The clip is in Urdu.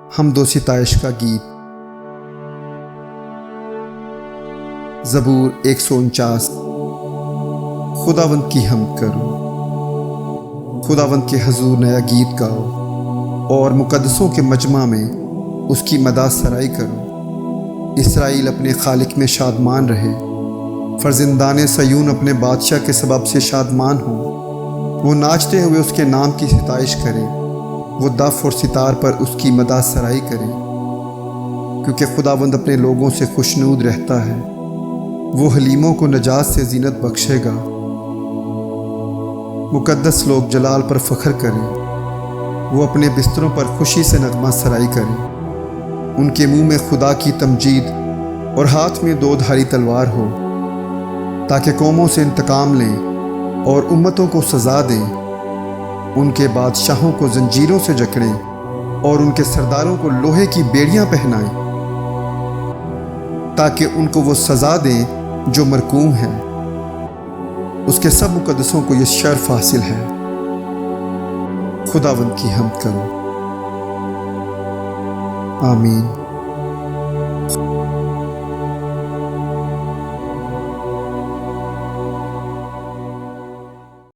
حمد و ستائش کا گیت۔ زبور 149۔ خداوند کی حمد کرو، خداوند کے حضور نیا گیت گاؤ اور مقدسوں کے مجمع میں اس کی مداح سرائی کرو۔ اسرائیل اپنے خالق میں شادمان رہے، فرزندان صیون اپنے بادشاہ کے سبب سے شادمان ہوں۔ وہ ناچتے ہوئے اس کے نام کی ستائش کریں، وہ دف اور ستار پر اس کی مداح سرائی کریں، کیونکہ خداوند اپنے لوگوں سے خوشنود رہتا ہے، وہ حلیموں کو نجات سے زینت بخشے گا۔ مقدس لوگ جلال پر فخر کریں، وہ اپنے بستروں پر خوشی سے نغمہ سرائی کریں۔ ان کے منہ میں خدا کی تمجید اور ہاتھ میں دو دھاری تلوار ہو، تاکہ قوموں سے انتقام لیں اور امتوں کو سزا دیں۔ ان کے بادشاہوں کو زنجیروں سے جکڑیں اور ان کے سرداروں کو لوہے کی بیڑیاں پہنائیں، تاکہ ان کو وہ سزا دیں جو مرقوم ہے۔ اس کے سب مقدسوں کو یہ شرف حاصل ہے۔ خداوند کی حمد کرو۔ آمین۔